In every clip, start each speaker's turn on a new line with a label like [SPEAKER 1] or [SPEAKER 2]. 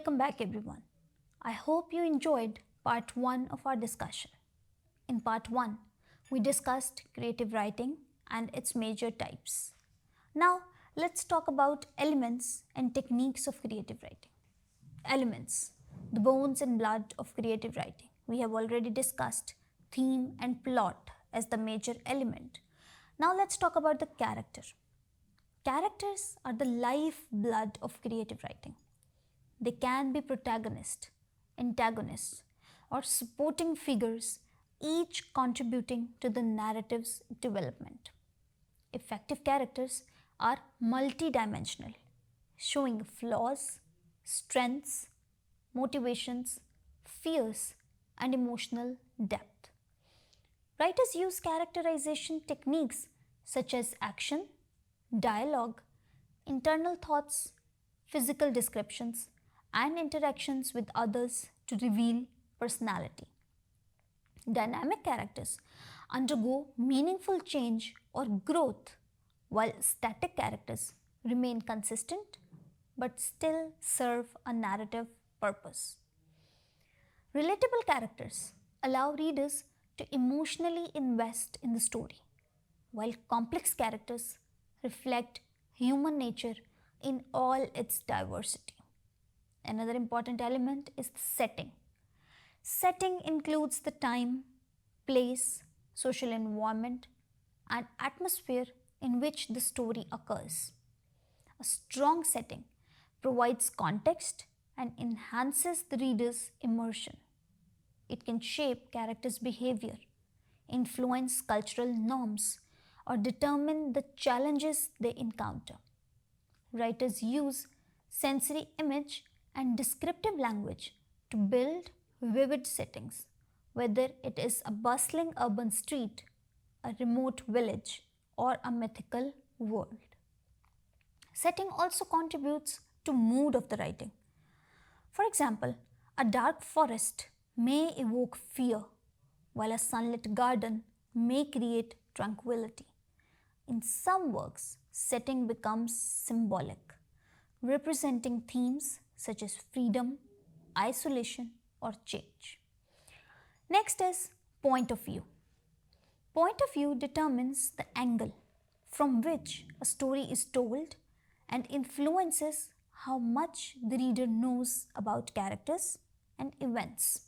[SPEAKER 1] Welcome back, everyone. I hope you enjoyed part 1 of our discussion. In part 1, we discussed creative writing and its major types. Now, let's talk about elements and techniques of creative writing. Elements, the bones and blood of creative writing. We have already discussed theme and plot as the major element. Now, let's talk about the character. Characters are the lifeblood of creative writing. They can be protagonists, antagonists, or supporting figures, each contributing to the narrative's development. Effective characters are multidimensional, showing flaws, strengths, motivations, fears, and emotional depth. Writers use characterization techniques such as action, dialogue, internal thoughts, physical descriptions, and interactions with others to reveal personality. Dynamic characters undergo meaningful change or growth, while static characters remain consistent but still serve a narrative purpose. Relatable characters allow readers to emotionally invest in the story, while complex characters reflect human nature in all its diversity. Another important element is the setting. Setting includes the time, place, social environment, and atmosphere in which the story occurs. A strong setting provides context and enhances the reader's immersion. It can shape characters' behavior, influence cultural norms, or determine the challenges they encounter. Writers use sensory image and descriptive language to build vivid settings, whether it is a bustling urban street, a remote village, or a mythical world. Setting also contributes to mood of the writing. For example, a dark forest may evoke fear, while a sunlit garden may create tranquility. In some works, setting becomes symbolic, representing themes such as freedom, isolation, or change. Next is point of view. Point of view determines the angle from which a story is told and influences how much the reader knows about characters and events.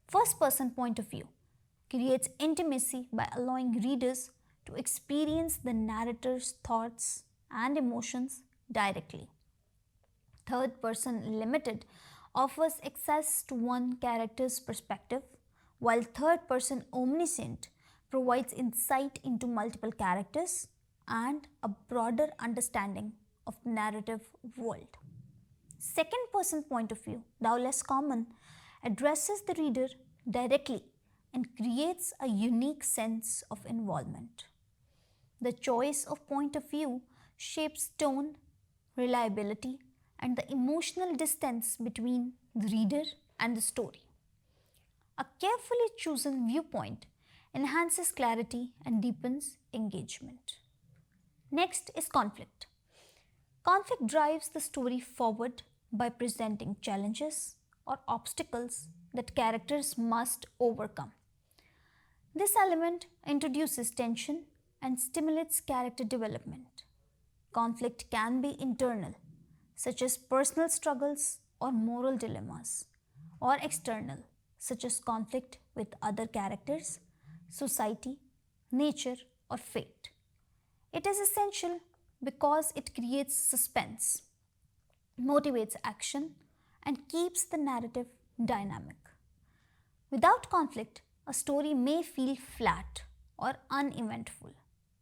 [SPEAKER 1] First person point of view creates intimacy by allowing readers to experience the narrator's thoughts and emotions directly. Third person limited offers access to one character's perspective, while third person omniscient provides insight into multiple characters and a broader understanding of the narrative world. Second person point of view, though less common, addresses the reader directly and creates a unique sense of involvement. The choice of point of view shapes tone, reliability, and the emotional distance between the reader and the story. A carefully chosen viewpoint enhances clarity and deepens engagement. Next is conflict. Conflict drives the story forward by presenting challenges or obstacles that characters must overcome. This element introduces tension and stimulates character development. Conflict can be internal, such as personal struggles or moral dilemmas, or external, such as conflict with other characters, society, nature, or fate. It is essential because it creates suspense, motivates action, and keeps the narrative dynamic. Without conflict, a story may feel flat or uneventful.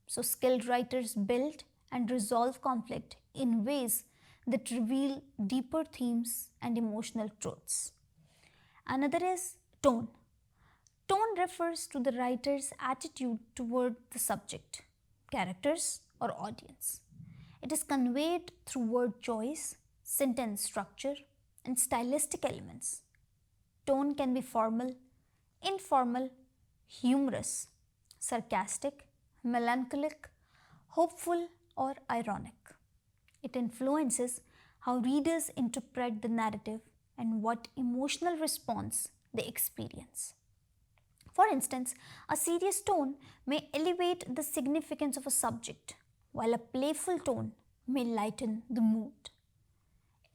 [SPEAKER 1] So, skilled writers build and resolve conflict in ways that reveal deeper themes and emotional truths. Another is tone. Tone refers to the writer's attitude toward the subject, characters, or audience. It is conveyed through word choice, sentence structure, and stylistic elements. Tone can be formal, informal, humorous, sarcastic, melancholic, hopeful, or ironic. It influences how readers interpret the narrative, and what emotional response they experience. For instance, a serious tone may elevate the significance of a subject, while a playful tone may lighten the mood.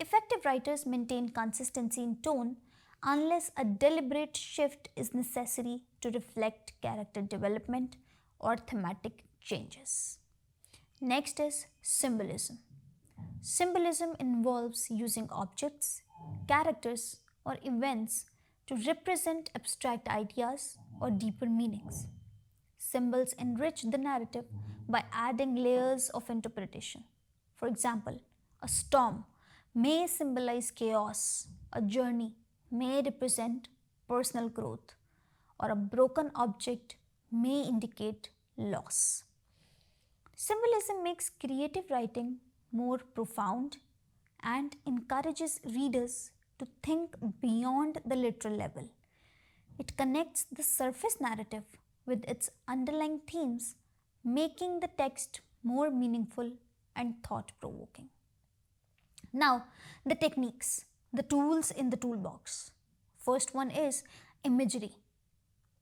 [SPEAKER 1] Effective writers maintain consistency in tone unless a deliberate shift is necessary to reflect character development or thematic changes. Next is symbolism. Symbolism involves using objects, characters, or events to represent abstract ideas or deeper meanings. Symbols enrich the narrative by adding layers of interpretation. For example, a storm may symbolize chaos, a journey may represent personal growth, or a broken object may indicate loss. Symbolism makes creative writing more profound and encourages readers to think beyond the literal level. It connects the surface narrative with its underlying themes, making the text more meaningful and thought provoking. Now, the techniques, the tools in the toolbox. First one is imagery.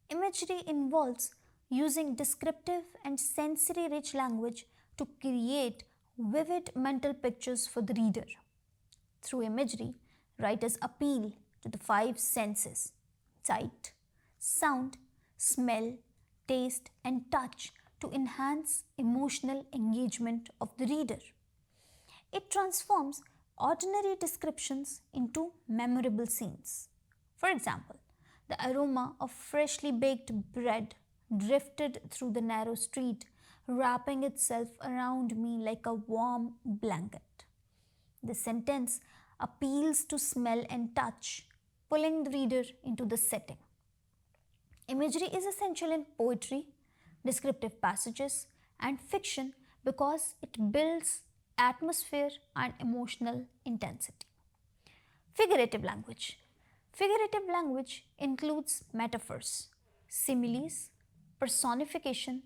[SPEAKER 1] Imagery involves using descriptive and sensory rich language to create vivid mental pictures for the reader. Through imagery, writers appeal to the five senses: sight, sound, smell, taste, and touch to enhance emotional engagement of the reader. It transforms ordinary descriptions into memorable scenes. For example, the aroma of freshly baked bread drifted through the narrow street, wrapping itself around me like a warm blanket. The sentence appeals to smell and touch, pulling the reader into the setting. Imagery is essential in poetry, descriptive passages, and fiction because it builds atmosphere and emotional intensity. Figurative language. Figurative language includes metaphors, similes, personification,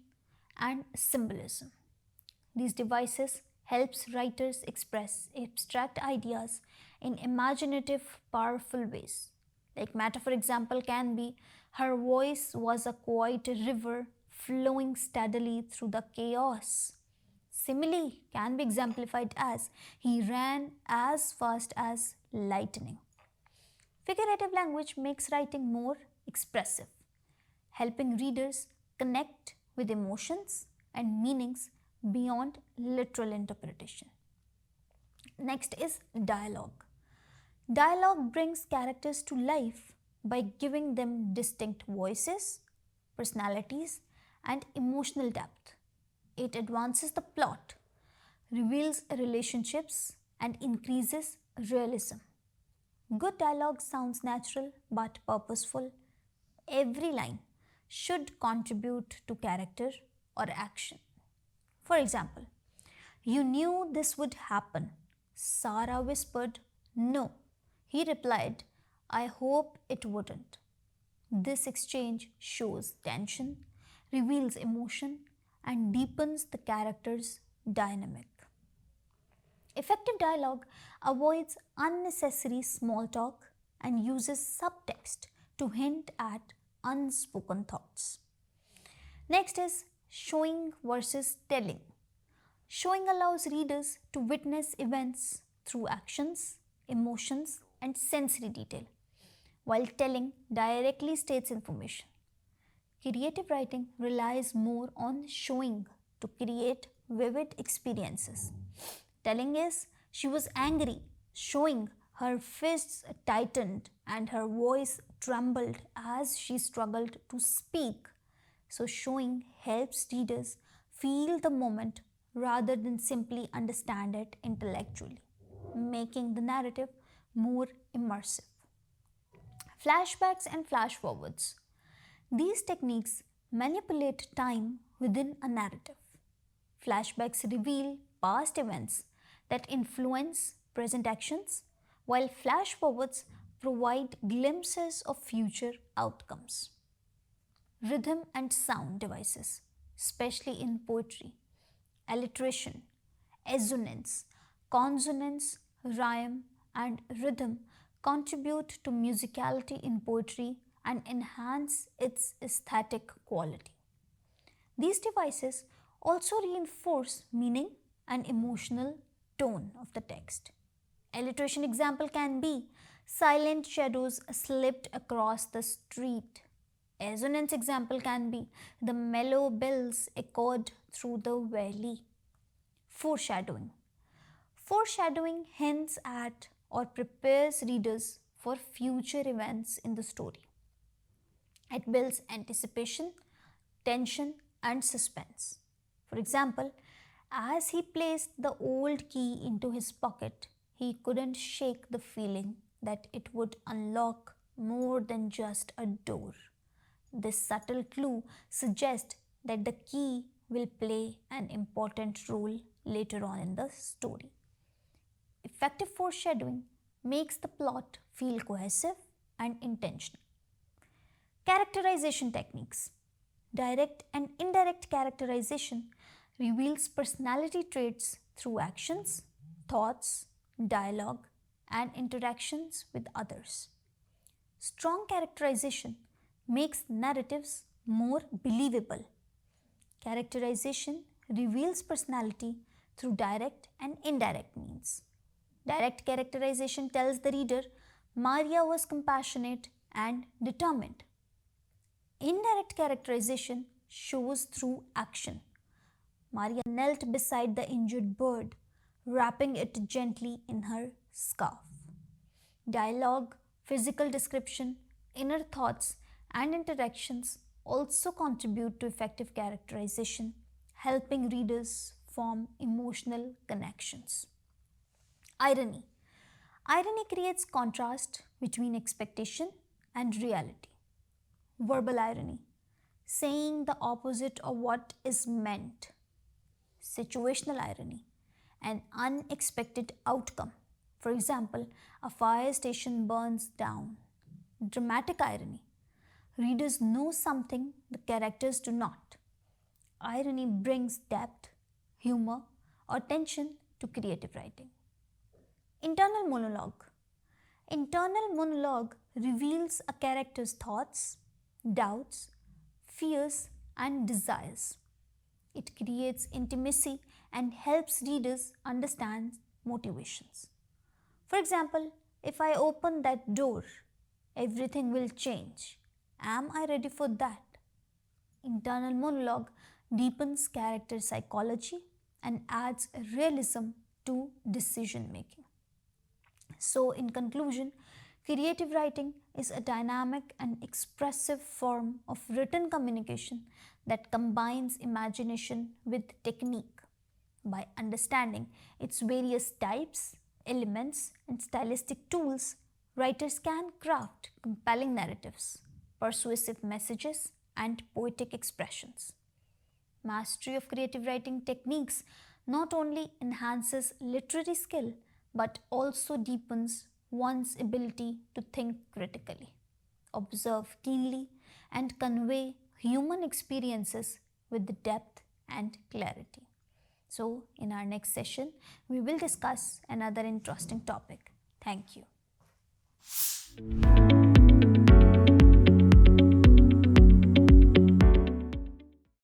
[SPEAKER 1] and symbolism. These devices helps writers express abstract ideas in imaginative, powerful ways. Like metaphor example can be, her voice was a quiet river flowing steadily through the chaos. Simile can be exemplified as, he ran as fast as lightning. Figurative language makes writing more expressive, helping readers connect with emotions and meanings beyond literal interpretation. Next is dialogue. Dialogue brings characters to life by giving them distinct voices, personalities, and emotional depth. It advances the plot, reveals relationships, and increases realism. Good dialogue sounds natural but purposeful. Every line should contribute to character or action. For example, you knew this would happen. Sarah whispered, no. He replied, I hope it wouldn't. This exchange shows tension, reveals emotion, and deepens the character's dynamic. Effective dialogue avoids unnecessary small talk and uses subtext to hint at unspoken thoughts. Next is showing versus telling. Showing allows readers to witness events through actions, emotions, and sensory detail, while telling directly states information. Creative writing relies more on showing to create vivid experiences. Telling is, she was angry, showing her fists tightened and her voice trembled as she struggled to speak. So, showing helps readers feel the moment rather than simply understand it intellectually, making the narrative more immersive. Flashbacks and flash forwards. These techniques manipulate time within a narrative. Flashbacks reveal past events that influence present actions, while flash forwards provide glimpses of future outcomes. Rhythm and sound devices, especially in poetry, alliteration, assonance, consonance, rhyme, and rhythm contribute to musicality in poetry and enhance its aesthetic quality. These devices also reinforce meaning and emotional tone of the text. Alliteration example can be silent shadows slipped across the street. Assonance example can be the mellow bells echoed through the valley. Foreshadowing. Foreshadowing hints at or prepares readers for future events in the story. It builds anticipation, tension, and suspense. For example, as he placed the old key into his pocket, he couldn't shake the feeling that it would unlock more than just a door. This subtle clue suggests that the key will play an important role later on in the story. Effective foreshadowing makes the plot feel cohesive and intentional. Characterization techniques. Direct and indirect characterization reveals personality traits through actions, thoughts, dialogue, and interactions with others. Strong characterization makes narratives more believable. Characterization reveals personality through direct and indirect means. Direct characterization tells the reader Maria was compassionate and determined. Indirect characterization shows through action. Maria knelt beside the injured bird, wrapping it gently in her scarf. Dialogue, physical description, inner thoughts, and interactions also contribute to effective characterization, helping readers form emotional connections. Irony. Irony creates contrast between expectation and reality. Verbal irony, saying the opposite of what is meant. Situational irony, an unexpected outcome. For example, a fire station burns down. Dramatic irony, readers know something the characters do not. Irony brings depth, humor, or tension to creative writing. Internal monologue. Internal monologue reveals a character's thoughts, doubts, fears, and desires. It creates intimacy and helps readers understand motivations. For example, if I open that door, everything will change. Am I ready for that? Internal monologue deepens character psychology and adds realism to decision making. So, in conclusion, creative writing is a dynamic and expressive form of written communication that combines imagination with technique. By understanding its various types, elements, and stylistic tools, writers can craft compelling narratives, persuasive messages, and poetic expressions. Mastery of creative writing techniques not only enhances literary skill but also deepens one's ability to think critically, observe keenly, and convey human experiences with depth and clarity. So, in our next session, we will discuss another interesting topic. Thank you.